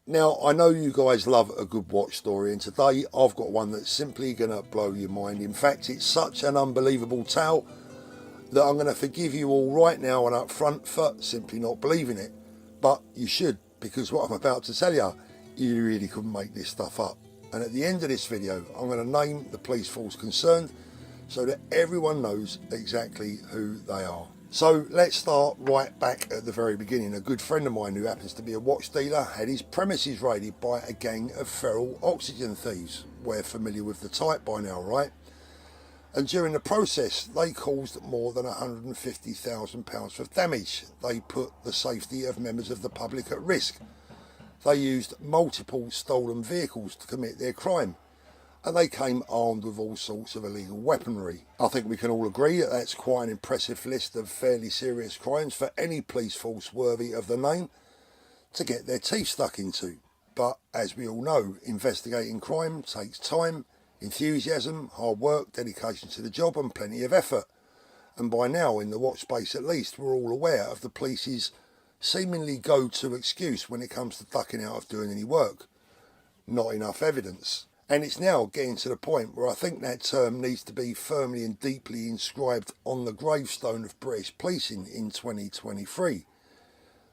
Now, I know you guys love a good watch story, and today I've got one that's simply going to blow your mind. In fact, it's such an unbelievable tale that I'm going to forgive you all right now and up front for simply not believing it. But you should, because what I'm about to tell you, you really couldn't make this stuff up. And at the end of this video, I'm going to name the police force concerned so that everyone knows exactly who they are. So let's start right back at the very beginning. A good friend of mine who happens to be a watch dealer had his premises raided by a gang of feral oxygen thieves. We're familiar with the type by now, right? And during the process, they caused more than £150,000 worth of damage. They put the safety of members of the public at risk. They used multiple stolen vehicles to commit their crime. And they came armed with all sorts of illegal weaponry. I think we can all agree that that's quite an impressive list of fairly serious crimes for any police force worthy of the name to get their teeth stuck into. But as we all know, investigating crime takes time, enthusiasm, hard work, dedication to the job and plenty of effort. And by now, in the watch space at least, we're all aware of the police's seemingly go-to excuse when it comes to ducking out of doing any work. Not enough evidence. And it's now getting to the point where I think that term needs to be firmly and deeply inscribed on the gravestone of British policing in 2023.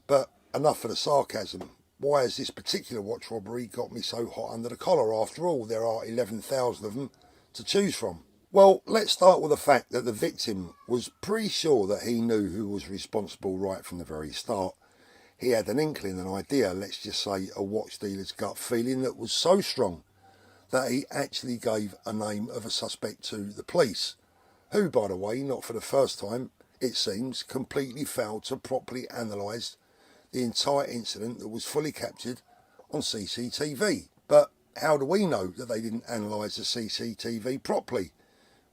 But enough of the sarcasm. Why has this particular watch robbery got me so hot under the collar? After all, there are 11,000 of them to choose from. Well, let's start with the fact that the victim was pretty sure that he knew who was responsible right from the very start. He had an inkling, an idea, let's just say a watch dealer's gut feeling that was so strong that he actually gave a name of a suspect to the police, who, by the way, not for the first time, it seems, completely failed to properly analyse the entire incident that was fully captured on CCTV. But how do we know that they didn't analyse the CCTV properly?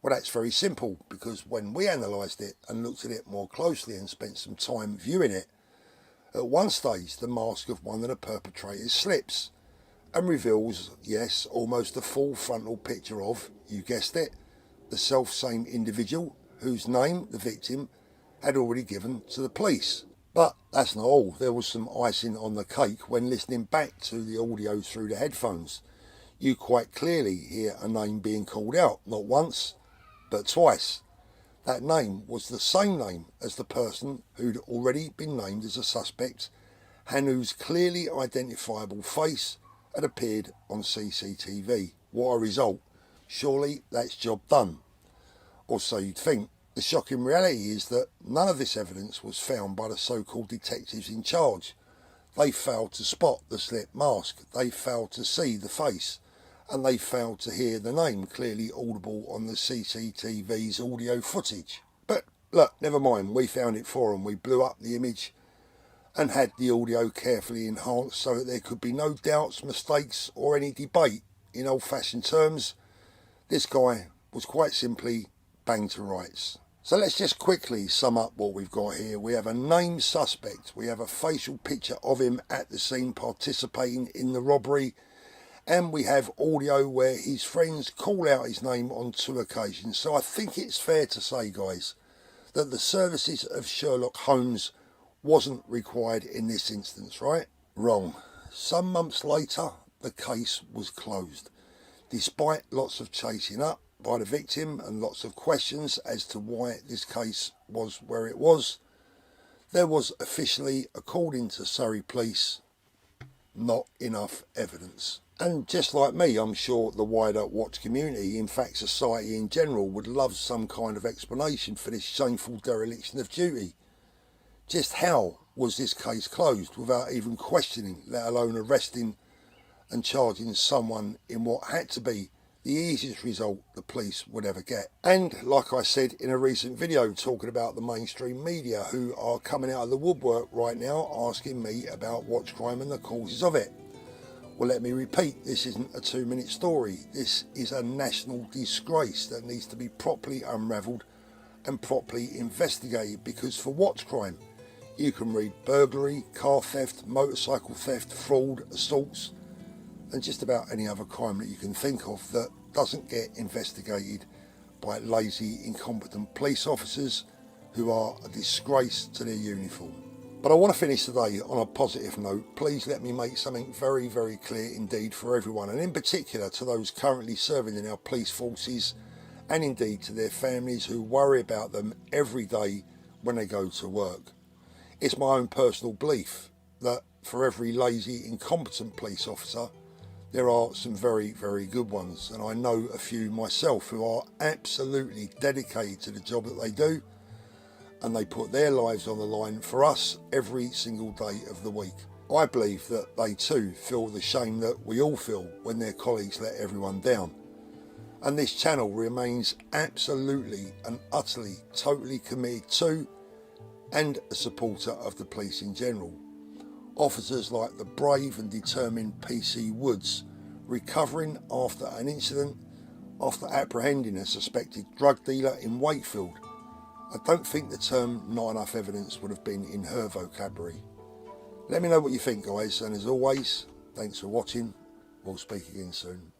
Well, that's very simple, because when we analysed it and looked at it more closely and spent some time viewing it, at one stage the mask of one of the perpetrators slips and reveals, yes, almost a full frontal picture of, you guessed it, the self-same individual whose name the victim had already given to the police. But that's not all. There was some icing on the cake when listening back to the audio through the headphones. You quite clearly hear a name being called out, not once, but twice. That name was the same name as the person who'd already been named as a suspect and whose clearly identifiable face had appeared on CCTV. What a result. Surely that's job done. Or so you'd think. The shocking reality is that none of this evidence was found by the so-called detectives in charge. They failed to spot the slipped mask, they failed to see the face, and they failed to hear the name clearly audible on the CCTV's audio footage. But look, never mind, we found it for them. We blew up the image and had the audio carefully enhanced so that there could be no doubts, mistakes or any debate. In old-fashioned terms, this guy was quite simply banged to rights. So let's just quickly sum up what we've got here. We have a named suspect, we have a facial picture of him at the scene participating in the robbery, and we have audio where his friends call out his name on 2 occasions. So I think it's fair to say, guys, that the services of Sherlock Holmes wasn't required in this instance, right? Wrong. Some months later, the case was closed. Despite lots of chasing up by the victim and lots of questions as to why this case was where it was, there was officially, according to Surrey Police, not enough evidence. And just like me, I'm sure the wider watch community, in fact society in general, would love some kind of explanation for this shameful dereliction of duty. Just how was this case closed without even questioning, let alone arresting and charging someone in what had to be the easiest result the police would ever get? And like I said in a recent video talking about the mainstream media who are coming out of the woodwork right now asking me about watch crime and the causes of it. Well, let me repeat, this isn't a 2-minute story. This is a national disgrace that needs to be properly unravelled and properly investigated, because for watch crime, you can read burglary, car theft, motorcycle theft, fraud, assaults, and just about any other crime that you can think of that doesn't get investigated by lazy, incompetent police officers who are a disgrace to their uniform. But I want to finish today on a positive note. Please let me make something very, very clear indeed for everyone, and in particular to those currently serving in our police forces, and indeed to their families who worry about them every day when they go to work. It's my own personal belief that for every lazy, incompetent police officer, there are some very, very good ones, and I know a few myself who are absolutely dedicated to the job that they do, and they put their lives on the line for us every single day of the week. I believe that they too feel the shame that we all feel when their colleagues let everyone down. And this channel remains absolutely and utterly, totally committed to and a supporter of the police in general. Officers like the brave and determined PC Woods, recovering after an incident after apprehending a suspected drug dealer in Wakefield. I don't think the term "not enough evidence" would have been in her vocabulary. Let me know what you think, guys, and as always, thanks for watching. We'll speak again soon.